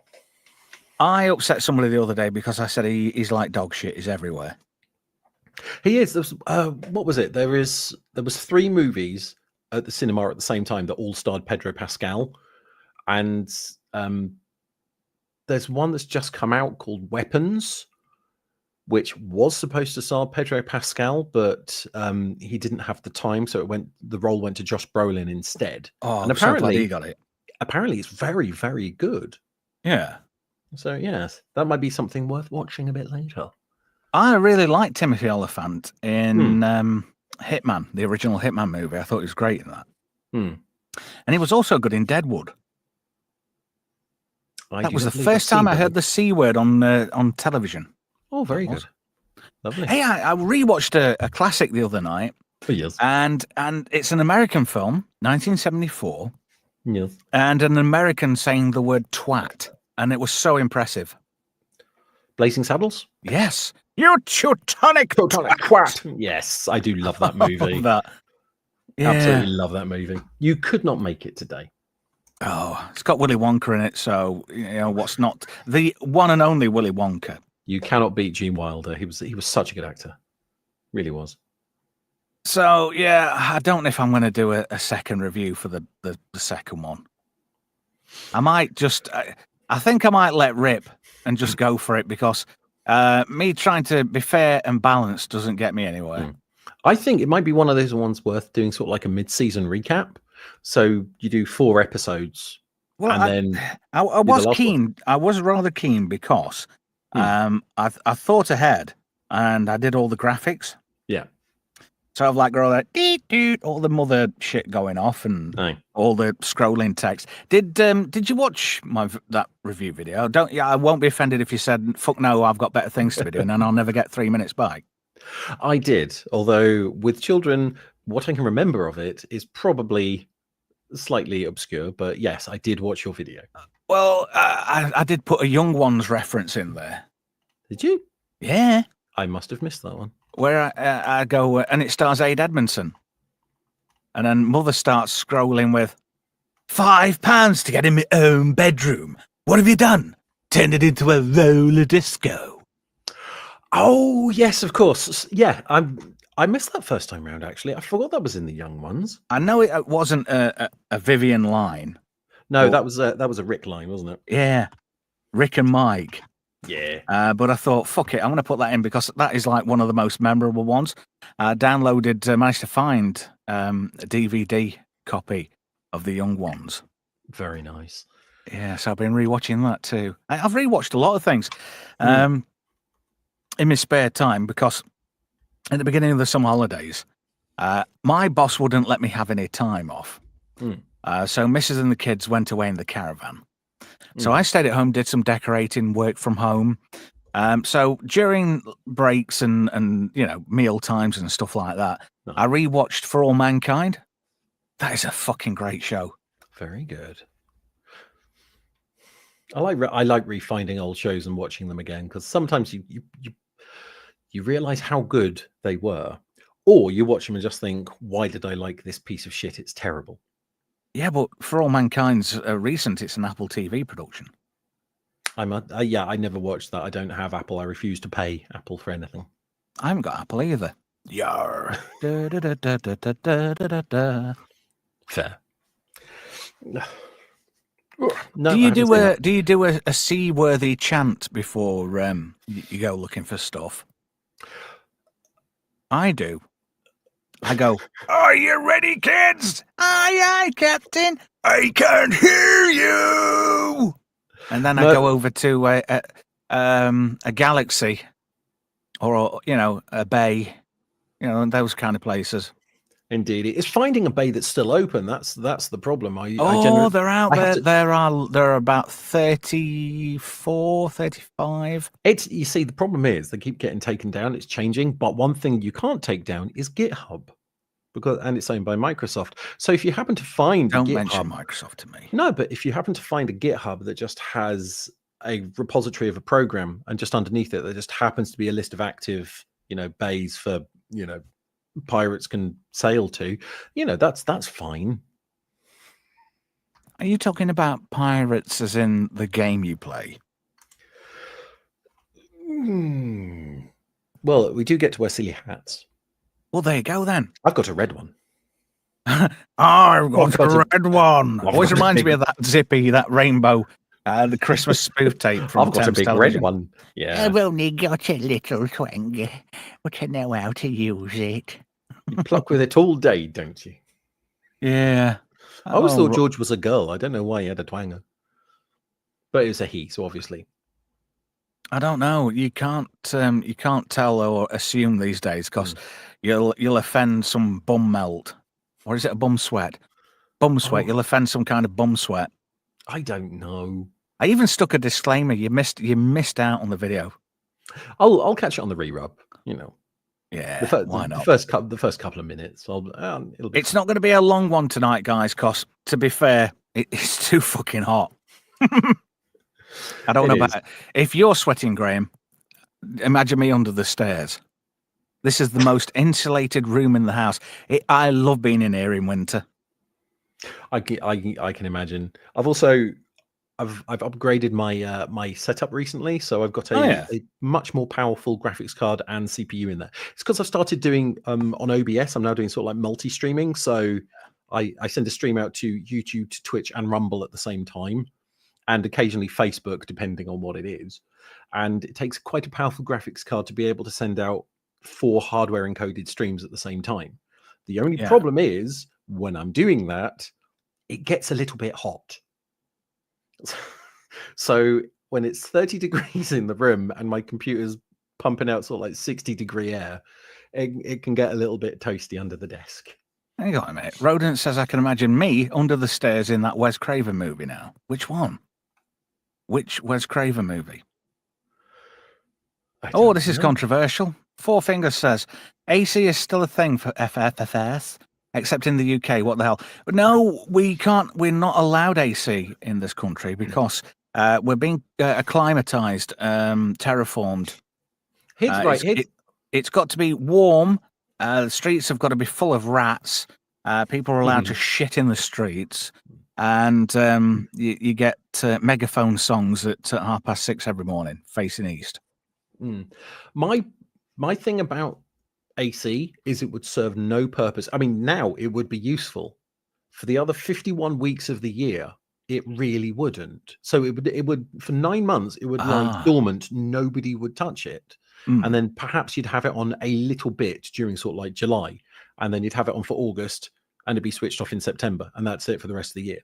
I upset somebody the other day because I said he's like dog shit. He's everywhere. He is. What was it? There was 3 movies at the cinema at the same time that all starred Pedro Pascal, and there's one that's just come out called Weapons, which was supposed to star Pedro Pascal, but he didn't have the time, so the role went to Josh Brolin instead. Oh, and apparently he got it. Apparently, it's very, very good. Yeah. So yes, that might be something worth watching a bit later. I really liked Timothy Oliphant in Hitman, the original Hitman movie. I thought he was great in that. And he was also good in Deadwood. That was the first time I heard the C word on television. Oh, very good. Lovely. Hey, I rewatched a classic the other night. Oh, yes. And it's an American film, 1974. Yes. And an American saying the word twat. And it was so impressive. Blazing Saddles? Yes. You Teutonic twat. Yes, I do love that movie. Absolutely love that movie. You could not make it today. Oh, it's got Willy Wonka in it, so what's not the one and only Willy Wonka. You cannot beat Gene Wilder. He was such a good actor. Really was. So yeah, I don't know if I'm going to do a second review for the second one. I might just I think I might let rip and just go for it because Me trying to be fair and balanced doesn't get me anywhere. I think it might be one of those ones worth doing sort of like a mid-season recap. So you do 4 episodes, Well, and then I do the was last one. keen. I was rather keen because I thought ahead and I did all the graphics. Yeah. So I've like all that all the mother shit going off and Aye. all the scrolling text. Did you watch that review video? I won't be offended if you said fuck no, I've got better things to be doing and I'll never get 3 minutes back. I did, although with children, what I can remember of it is probably slightly obscure. But yes, I did watch your video. Well, I did put a Young Ones reference in there. Did you? Yeah. I must have missed that one. Where I go, and it stars Aid Edmondson. And then mother starts scrolling with £5 to get in my own bedroom. What have you done? Turned it into a roller disco. Oh, yes, of course. Yeah, I missed that first time round, actually. I forgot that was in the Young Ones. I know it wasn't a Vivian line. No, But- that was a Rick line, wasn't it? Yeah. Rick and Mike. Yeah. But I thought, fuck it, I'm going to put that in because that is like one of the most memorable ones. Managed to find a DVD copy of the Young Ones. Very nice. Yeah, so I've been rewatching that too. I've rewatched a lot of things in my spare time because at the beginning of the summer holidays, my boss wouldn't let me have any time off. So Mrs. and the kids went away in the caravan. So I stayed at home, did some decorating, work from home. So during breaks and meal times and stuff like that, I rewatched For All Mankind. That is a fucking great show. Very good. I like refinding old shows and watching them again because sometimes you realize how good they were, or you watch them and just think, why did I like this piece of shit? It's terrible. Yeah, but For All Mankind's recent. It's an Apple TV production. I never watched that. I don't have Apple. I refuse to pay Apple for anything. I haven't got Apple either. Yar. Da, da, da, da, da, da, da, da. Fair. No, do you do a seaworthy chant before you go looking for stuff? I do. I go, are you ready, kids? Aye, aye, Captain. I can't hear you. And then I go over to a galaxy or, a bay, those kind of places. Indeed, it's finding a bay that's still open. That's the problem. They're out there. There are about 34, 35. You see, the problem is they keep getting taken down. It's changing, but one thing you can't take down is GitHub, and it's owned by Microsoft. So if you happen to find Don't mention Microsoft to me. No, but if you happen to find a GitHub that just has a repository of a program, and just underneath it there just happens to be a list of active, bays for pirates can sail to, that's fine. Are you talking about pirates as in the game you play? Well, we do get to wear silly hats. Well, there you go then. I've got a red one. I've got a red one. Always reminds me of that Zippy, that rainbow, the Christmas spoof tape from I've got a big television. red one. Yeah. I've only got a little twang, but I know how to use it. You pluck with it all day, don't you? Yeah. I always thought George was a girl. I don't know why he had a twanger. But it was a he, so obviously. I don't know. You can't tell or assume these days because you'll offend some bum melt. Or is it a bum sweat? Bum sweat. Oh. You'll offend some kind of bum sweat. I don't know. I even stuck a disclaimer. You missed out on the video. I'll catch it on the re-rub, Yeah, why not? The first couple of minutes. It'll be. It's not going to be a long one tonight, guys, because to be fair, it's too fucking hot. I don't know about it. If you're sweating, Graham, imagine me under the stairs. This is the most insulated room in the house. I love being in here in winter. I can imagine. I've upgraded my setup recently, so I've got a much more powerful graphics card and CPU in there. It's because I've started doing on OBS. I'm now doing sort of like multi-streaming, so I send a stream out to YouTube, to Twitch, and Rumble at the same time, and occasionally Facebook, depending on what it is. and it takes quite a powerful graphics card to be able to send out 4 hardware encoded streams at the same time. The only Yeah. problem is when I'm doing that, it gets a little bit hot. So when it's 30 degrees in the room and my computer's pumping out sort of like 60-degree air, it can get a little bit toasty under the desk. Hang on a minute. Rodent says I can imagine me under the stairs in that Wes Craven movie now. Which one? Which Wes Craven movie? Oh, this is controversial. Four Fingers says AC is still a thing for FFFS, except in the UK. What the hell? No, we can't. We're not allowed AC in this country because we're being acclimatized, terraformed. It's got to be warm. The streets have got to be full of rats. People are allowed to shit in the streets. And you get megaphone songs at 6:30 every morning, facing east. My thing about AC is it would serve no purpose. I mean, now it would be useful. For the other 51 weeks of the year, it really wouldn't. So it would for 9 months, it would lie dormant. Nobody would touch it. And then perhaps you'd have it on a little bit during sort of like July, and then you'd have it on for August, and it'd be switched off in September, and that's it for the rest of the year.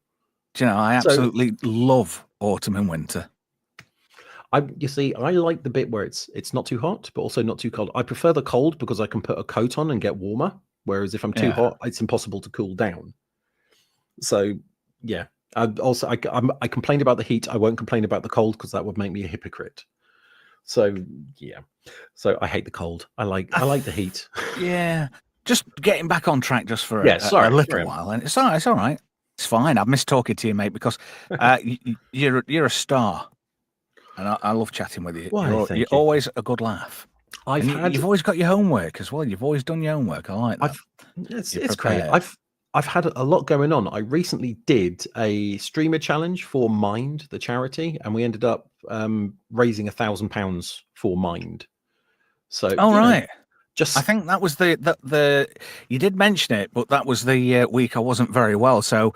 Do you know, I absolutely love autumn and winter. You see, I like the bit where it's not too hot, but also not too cold. I prefer the cold because I can put a coat on and get warmer. Whereas if I'm too hot, it's impossible to cool down. So yeah, I complained about the heat. I won't complain about the cold because that would make me a hypocrite. So yeah, so I hate the cold. I like the heat. Yeah, just getting back on track just for a little while, and it's all right. It's all right. It's fine. I've missed talking to you, mate, because you're a star. And I love chatting with you. Well, you're always a good laugh. You've always got your homework as well. You've always done your homework. I like that. It's great. I've had a lot going on. I recently did a streamer challenge for Mind, the charity, and we ended up raising £1,000 for Mind. So, right. Just I think that was the you did mention it, but that was the week I wasn't very well, so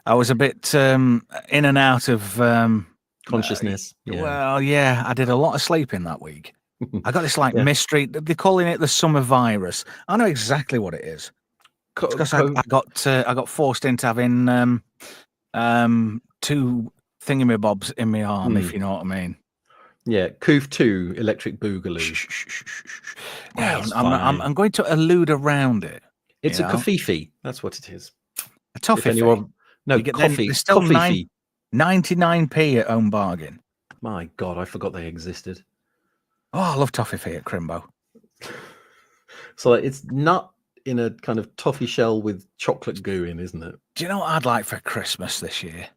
I was a bit in and out of consciousness. Well, yeah, I did a lot of sleeping that week. I got this mystery. They're calling it the summer virus. I know exactly what it is. Because I got forced into having 2 thingamabobs in my arm, if you know what I mean. Yeah, Coof 2 electric boogaloo. Yeah, I'm going to allude around it. It's a coffee. That's what it is. A toffee. No, coffee. It's still coffee. 99p at Home Bargain. My God, I forgot they existed. Oh, I love toffee fee at Crimbo. So it's nut in a kind of toffee shell with chocolate goo in, isn't it? Do you know what I'd like for Christmas this year?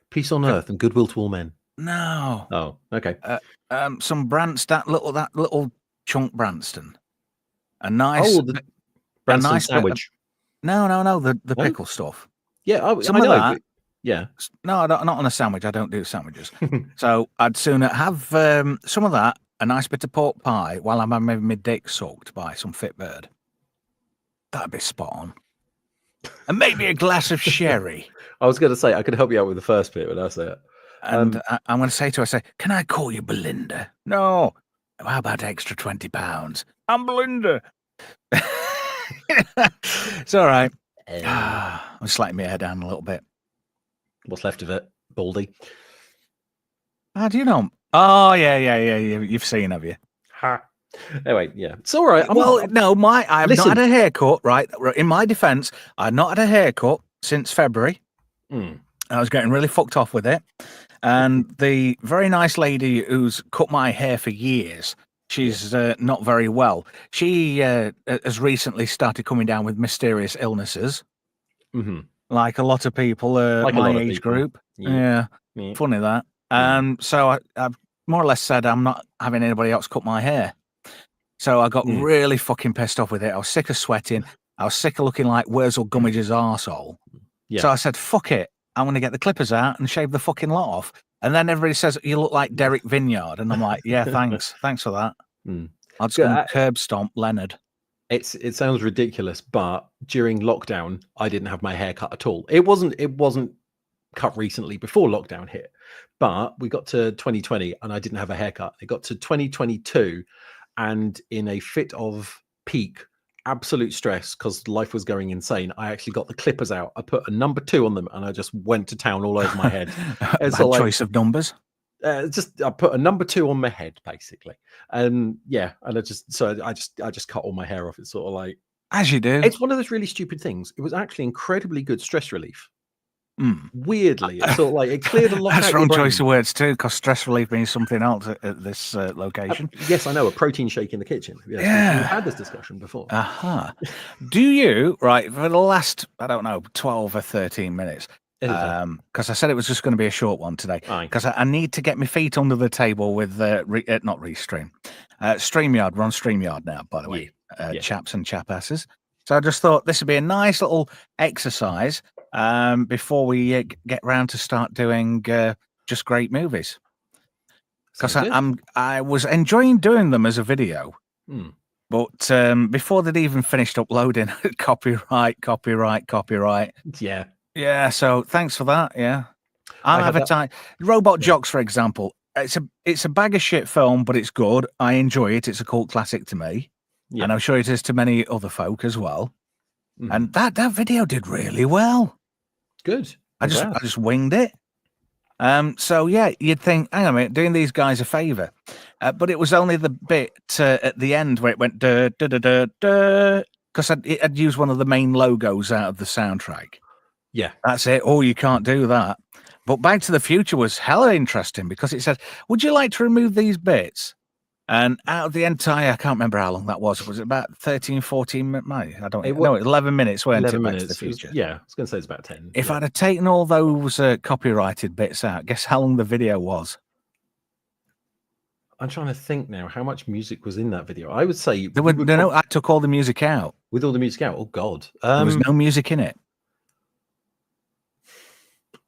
Peace on earth and goodwill to all men. No. Oh, okay. Some Branston, that little chunk Branston. A nice Branston sandwich. No, the pickle stuff. Yeah, I know. That. Yeah. No, not on a sandwich. I don't do sandwiches. So I'd sooner have some of that, a nice bit of pork pie, while I'm having my dick sucked by some fit bird. That'd be spot on. And maybe a glass of sherry. I was going to say, I could help you out with the first bit, but that's it. And I'm going to say to her, can I call you Belinda? No. How about extra £20? I'm Belinda. It's all right. I'm just letting my hair down a little bit. What's left of it? Baldy. How do you know? Oh, yeah. You've seen, have you? Ha. Anyway, yeah. It's all right. I have not had a haircut, right? In my defense, I've not had a haircut since February. I was getting really fucked off with it. And the very nice lady who's cut my hair for years, she's not very well. She has recently started coming down with mysterious illnesses. Like a lot of people my age group. Yeah. Funny that. So I've more or less said I'm not having anybody else cut my hair. So I got really fucking pissed off with it. I was sick of sweating. I was sick of looking like Wurzel Gummidge's arsehole. Yeah. So I said, fuck it. I'm going to get the clippers out and shave the fucking lot off. And then everybody says, you look like Derek Vineyard. And I'm like, yeah, thanks. Thanks for that. I'll just go curb stomp Leonard. It sounds ridiculous, but during lockdown, I didn't have my hair cut at all. It wasn't cut recently before lockdown hit, but we got to 2020 and I didn't have a haircut. It got to 2022, and in a fit of peak absolute stress because life was going insane, I actually got the clippers out. I put a number 2 on them and I just went to town all over my head. Bad so like, choice of numbers. just I put a number 2 on my head basically, and I just cut all my hair off. It's sort of like, As you do. it's one of those really stupid things. It was actually incredibly good stress relief. Mm. Weirdly, it's sort of like it cleared a lot. That's out wrong your brain. choice of words too, because stress relief means something else at this location. Yes, I know, a protein shake in the kitchen. Yes, Yeah. we've had this discussion before. Aha. Do you, right, for the last, I don't know, 12 or 13 minutes, because I said it was just going to be a short one today, Aye. because I need to get my feet under the table with, not Restream, StreamYard. We're on StreamYard now, by the way, Yeah. chaps and chapasses. So I just thought this would be a nice little exercise before we get round to start doing just great movies. Because I was enjoying doing them as a video, but before they'd even finished uploading, copyright. Yeah. So thanks for that. Yeah, I'm advertising Robot Jocks, for example. It's a bag of shit film, but it's good. I enjoy it. It's a cult classic to me, and I'm sure it is to many other folk as well. And that video did really well. Good. I just winged it. So yeah, you'd think, hang on a minute, doing these guys a favor, but it was only the bit at the end where it went da da da da da, because it had used one of the main logos out of the soundtrack. Yeah, that's it. Oh, you can't do that. But Back to the Future was hella interesting because it said, "Would you like to remove these bits?" And out of the entire, I can't remember how long that was. Was it about 13, 14 minutes? I don't know. 11 minutes, weren't 11 it? Back minutes. to the Future. I was going to say it's about 10. If I'd have taken all those copyrighted bits out, guess how long the video was? I'm trying to think now how much music was in that video. I would say I took all the music out. With all the music out? Oh God, there was no music in it.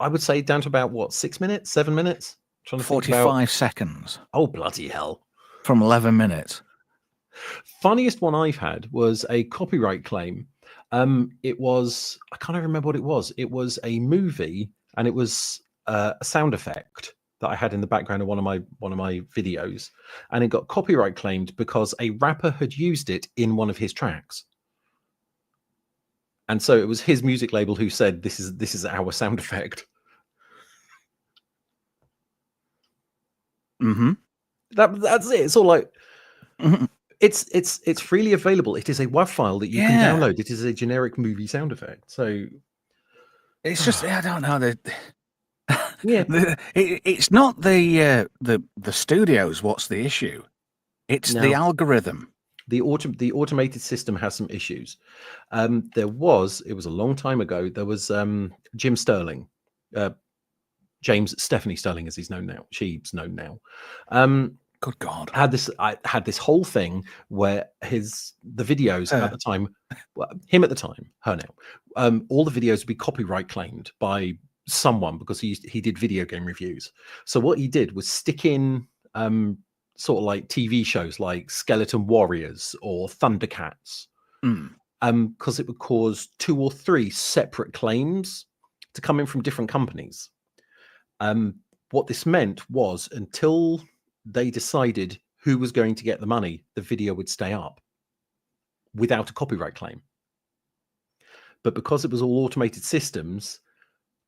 I would say down to about 6 minutes, 7 minutes. I'm trying to 45 seconds. Oh bloody hell! From 11 minutes. Funniest one I've had was a copyright claim. It was, I can't even remember what it was. It was a movie, and it was a sound effect that I had in the background of one of my videos, and it got copyright claimed because a rapper had used it in one of his tracks. And so it was his music label who said, "This is our sound effect." Mm-hmm. That's it. It's all like, it's freely available. It is a WAV file that you can download. It is a generic movie sound effect. So it's just, I don't know. It's not the studios. What's the issue? It's the algorithm. The automated system has some issues. It was a long time ago. There was Jim Sterling, James Stephanie Sterling, as he's known now. She's known now. Good God! I had this whole thing where the videos at the time, him at the time, her now, all the videos would be copyright claimed by someone because he did video game reviews. So what he did was stick in sort of like TV shows like Skeleton Warriors or Thundercats, because it would cause 2 or 3 separate claims to come in from different companies. What this meant was, until they decided who was going to get the money, the video would stay up without a copyright claim. But because it was all automated systems,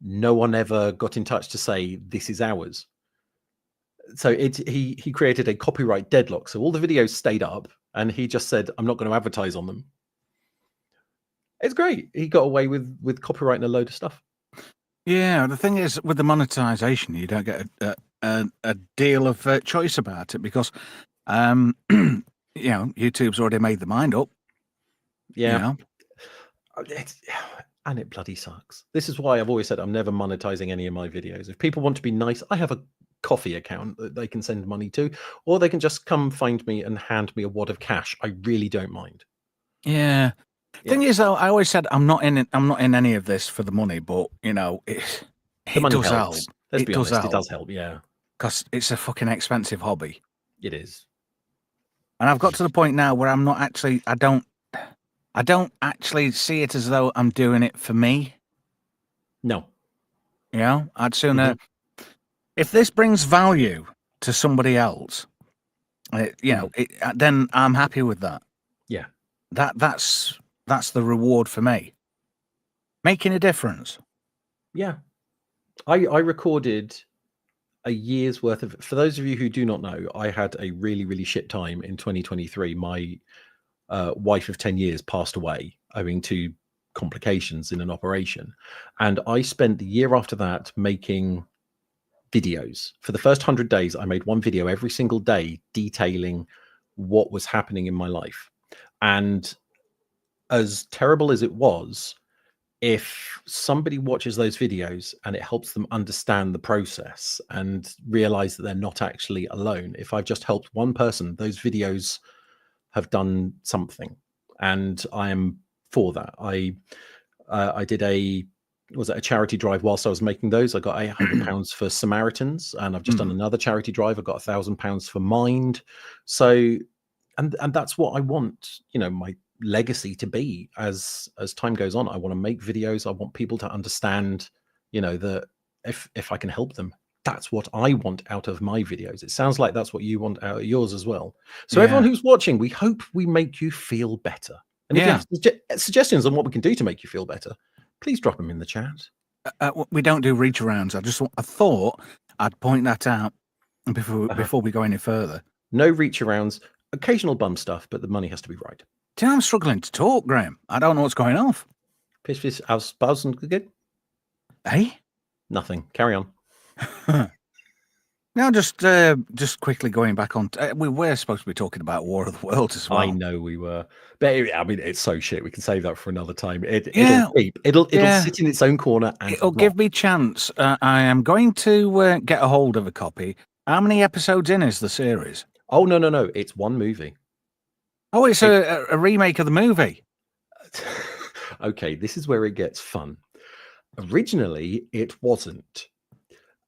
no one ever got in touch to say this is ours. So he created a copyright deadlock. So all the videos stayed up, and he just said, "I'm not going to advertise on them." It's great. He got away with copyrighting a load of stuff. Yeah, the thing is, with the monetization, you don't get a deal of choice about it because, YouTube's already made the mind up. Yeah. And it bloody sucks. This is why I've always said I'm never monetizing any of my videos. If people want to be nice, I have a Coffee account that they can send money to, or they can just come find me and hand me a wad of cash. I really don't mind. Yeah. Thing is, though, I always said I'm not in any of this for the money, but it does help. Let's be honest, it does help. Yeah, because it's a fucking expensive hobby. It is, and I've got to the point now where I'm not actually. I don't actually see it as though I'm doing it for me. No. You know, I'd sooner Mm-hmm. if this brings value to somebody else. Then I'm happy with that. Yeah. That's the reward for me. Making a difference. Yeah. I recorded a year's worth of, for those of you who do not know, I had a really, really shit time in 2023. My wife of 10 years passed away owing to complications in an operation. And I spent the year after that making videos. For the first 100 days, I made one video every single day detailing what was happening in my life. And as terrible as it was, if somebody watches those videos and it helps them understand the process and realize that they're not actually alone, if I've just helped one person, those videos have done something, and I am for that. I did a charity drive whilst I was making those. I got £800 for Samaritans, and I've just done another charity drive. I got £1,000 for Mind. So, and that's what I want, my legacy to be as time goes on. I want to make videos. I want people to understand, that if I can help them, that's what I want out of my videos. It sounds like that's what you want out of yours as well. So everyone who's watching, we hope we make you feel better. And if you have suggestions on what we can do to make you feel better, please drop them in the chat. We don't do reach arounds. I thought I'd point that out before we go any further. No reach arounds, occasional bum stuff, but the money has to be right. Do you know I'm struggling to talk, Graham? I don't know what's going off. Piss aus good? Hey? Nothing. Carry on. Now, just quickly going back on. We were supposed to be talking about War of the Worlds as well. I know we were, but it's so shit. We can save that for another time. It'll sit in its own corner and it'll give me chance. I am going to get a hold of a copy. How many episodes in is the series? Oh no! It's one movie. Oh, it's a remake of the movie. Okay, this is where it gets fun. Originally, it wasn't,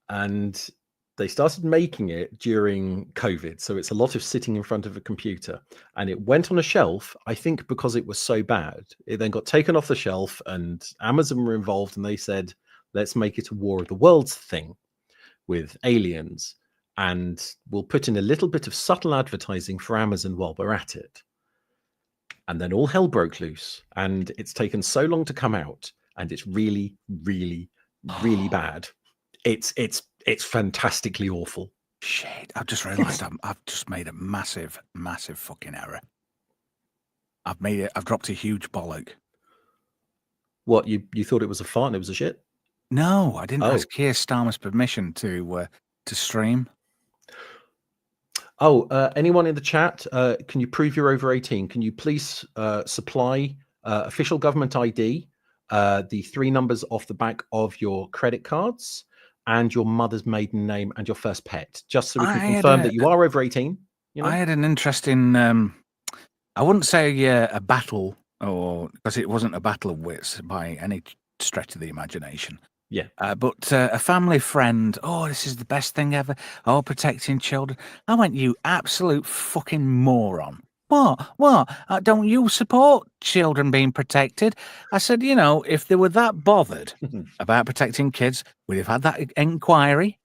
and they started making it during COVID. So it's a lot of sitting in front of a computer, and it went on a shelf, I think, because it was so bad. It then got taken off the shelf, and Amazon were involved, and they said, let's make it a War of the Worlds thing with aliens, and we'll put in a little bit of subtle advertising for Amazon while we're at it. And then all hell broke loose, and it's taken so long to come out, and it's really, really, really bad. It's fantastically awful. Shit! I've just realised I've just made a massive, massive fucking error. I've dropped a huge bollock. What, you thought it was a fart and it was a shit? No, I didn't ask Keir Starmer's permission to stream. Oh, anyone in the chat, can you prove you're over 18? Can you please supply official government ID, the 3 numbers off the back of your credit cards, and your mother's maiden name and your first pet, just so we can confirm that you are over 18. I had an interesting, I wouldn't say a battle, because it wasn't a battle of wits by any stretch of the imagination. Yeah. But a family friend, this is the best thing ever. Protecting children. I went, you absolute fucking moron. What? Don't you support children being protected? I said, if they were that bothered about protecting kids, we'd have had that inquiry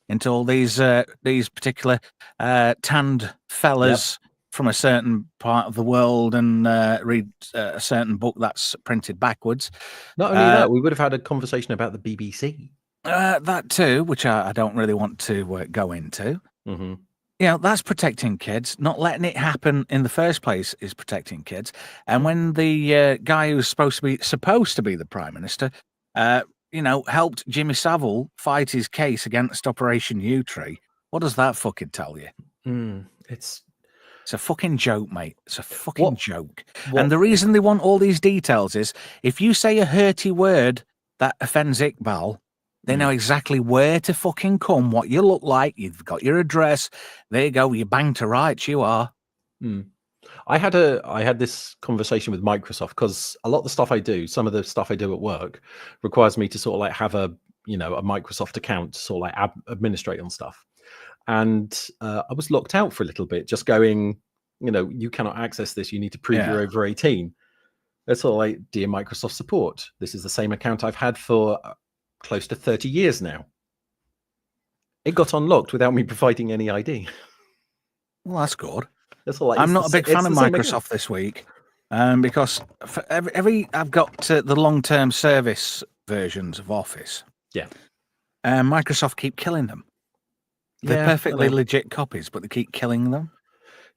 into all these particular tanned fellas from a certain part of the world and read a certain book that's printed backwards. Not only that, we would have had a conversation about the BBC. That too, which I don't really want to go into. Mm-hmm. That's protecting kids. Not letting it happen in the first place is protecting kids. And when the guy who's supposed to be the Prime Minister, helped Jimmy Savile fight his case against Operation U-Tree, what does that fucking tell you? It's a fucking joke, mate. It's a fucking joke. And the reason they want all these details is if you say a hurty word that offends Iqbal, they know exactly where to fucking come, what you look like. You've got your address. There you go. You bang to rights. You are. I had this conversation with Microsoft because a lot of the stuff I do, some of the stuff I do at work, requires me to sort of like have a Microsoft account to sort of like administrate on stuff. And I was locked out for a little bit, just going, you cannot access this. You need to prove you're over 18. It's sort of like, dear Microsoft support, this is the same account I've had for close to 30 years now. It got unlocked without me providing any ID. Well, that's good. That's all. I'm not a big fan of Microsoft this week because for I've got the long-term service versions of Office. Yeah. Microsoft keep killing them. They're Yeah, perfectly legit copies, but they keep killing them.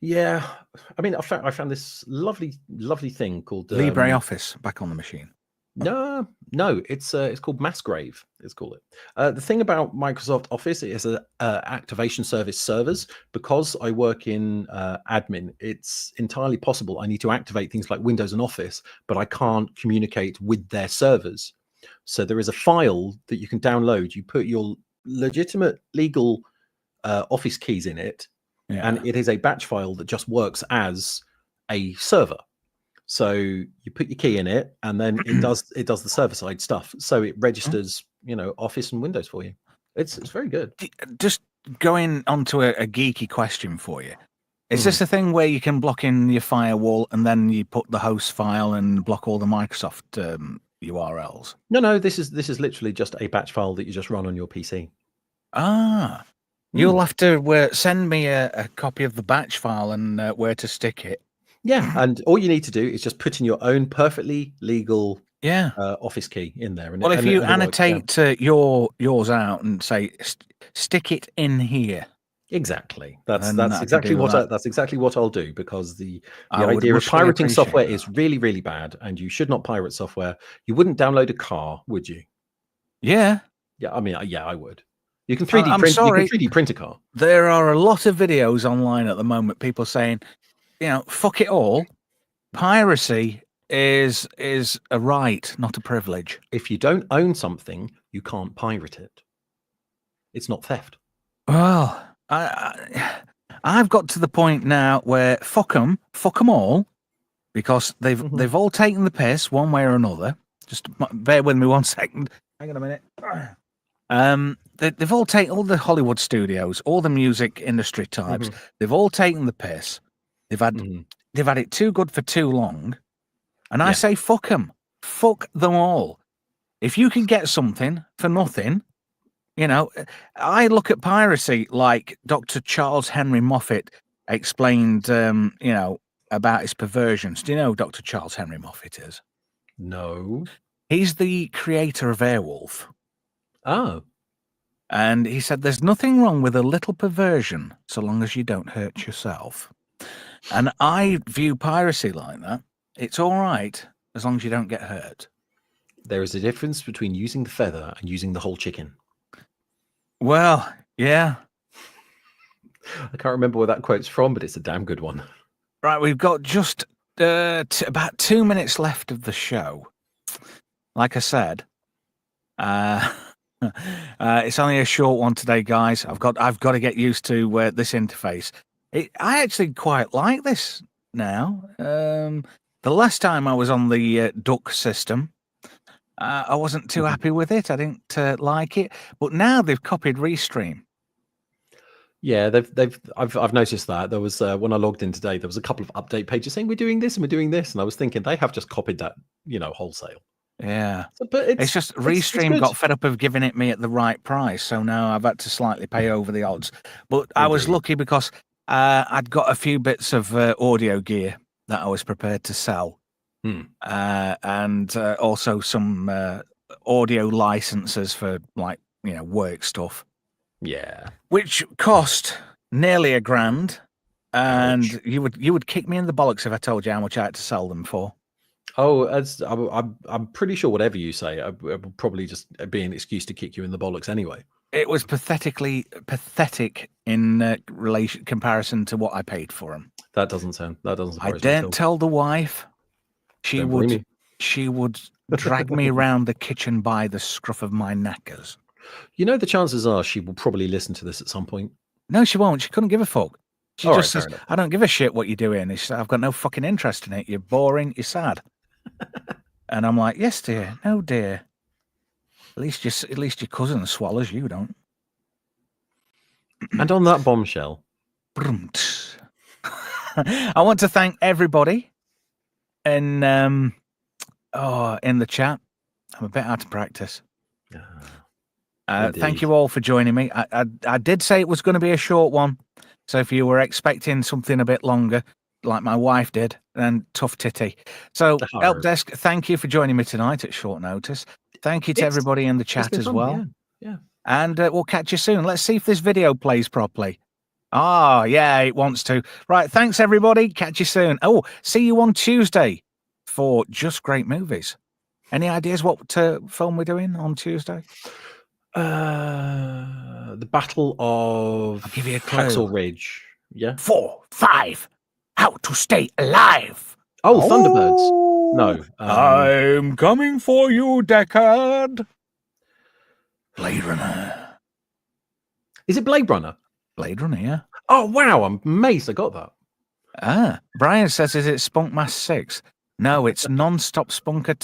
Yeah, I mean, I found this lovely thing called LibreOffice back on the machine. No, it's called Massgrave. Let's call it. The thing about Microsoft Office is a activation service servers. Because I work in admin, it's entirely possible I need to activate things like Windows and Office, but I can't communicate with their servers. So there is a file that you can download. You put your legitimate legal Office keys in it, and it is a batch file that just works as a server. So you put your key in it, and then it does the server side stuff. So it registers, Office and Windows for you. It's very good. Just going onto a geeky question for you. Is this a thing where you can block in your firewall and then you put the host file and block all the Microsoft URLs? No. This is literally just a batch file that you just run on your PC. You'll have to send me a copy of the batch file and where to stick it. Yeah, and all you need to do is just put in your own perfectly legal Office key in there. And if you annotate yours out and say stick it in here. Exactly. That's exactly what I'll do, because the idea of pirating appreciate software that. is really, really bad, and you should not pirate software. You wouldn't download a car, would you? Yeah. Yeah, I mean, I would. You can 3D I'm print. sorry. You can 3D print a car. There are a lot of videos online at the moment, people saying, fuck it all. Piracy is a right, not a privilege. If you don't own something, you can't pirate it. It's not theft. Well, I've got to the point now where fuck them all, because they've all taken the piss one way or another. Just bear with me 1 second. Hang on a minute. They've all taken, all the Hollywood studios, all the music industry types. They've all taken the piss. They've had it too good for too long, and I say fuck them all. If you can get something for nothing, I look at piracy like Dr. Charles Henry Moffat explained, about his perversions. Do you know who Dr. Charles Henry Moffat is? No. He's the creator of Airwolf. Oh. And he said there's nothing wrong with a little perversion so long as you don't hurt yourself. And I view piracy like that. It's all right as long as you don't get hurt. There is a difference between using the feather and using the whole chicken. Well, yeah. I can't remember where that quote's from, but it's a damn good one. Right, we've got just about 2 minutes left of the show. Like I said, it's only a short one today, guys. I've got to get used to this interface. I actually quite like this now. The last time I was on the Duck system, I wasn't too happy with it. I didn't like it, but now they've copied Restream. Yeah, I've noticed that. There was when I logged in today, there was a couple of update pages saying we're doing this and we're doing this, and I was thinking they have just copied that, wholesale. Yeah, but it's just Restream got fed up of giving it me at the right price, so now I've had to slightly pay over the odds. But I was lucky because I'd got a few bits of audio gear that I was prepared to sell, and also some audio licenses for work stuff. Yeah, which cost nearly $1,000, and Ouch. you would kick me in the bollocks if I told you how much I had to sell them for. Oh, I'm pretty sure whatever you say, I would probably just be an excuse to kick you in the bollocks anyway. It was pathetic in comparison to what I paid for them. That doesn't surprise I me at daren't all. tell the wife. She would drag me around the kitchen by the scruff of my knackers. The chances are she will probably listen to this at some point. No, she won't. She couldn't give a fuck. She All just right, says, fair enough. I don't give a shit what you're doing. I've got no fucking interest in it. You're boring. You're sad. And I'm like, yes, dear. No, dear. At least your cousin swallows. You don't. And on that bombshell, I want to thank everybody in the chat. I'm a bit out of practice. Indeed. Thank you all for joining me. I did say it was going to be a short one, so if you were expecting something a bit longer, like my wife did, then tough titty. So, Help Desk, thank you for joining me tonight at short notice. Thank you to everybody in the chat as fun, well. Yeah. And we'll catch you soon. Let's see if this video plays properly. Ah, yeah, it wants to. Right, thanks everybody. Catch you soon. Oh, see you on Tuesday for Just Great Movies. Any ideas what film we're doing on Tuesday? The Battle of I'll give you a clue. Hacksaw Ridge. Yeah. 4, 5. How to stay alive. Oh, Thunderbirds. No. I'm coming for you, Deckard. Blade Runner. Is it Blade Runner? Blade Runner, yeah. Oh, wow. I'm amazed I got that. Brian says, is it Spunk Mass 6? No, it's Non-Stop Spunker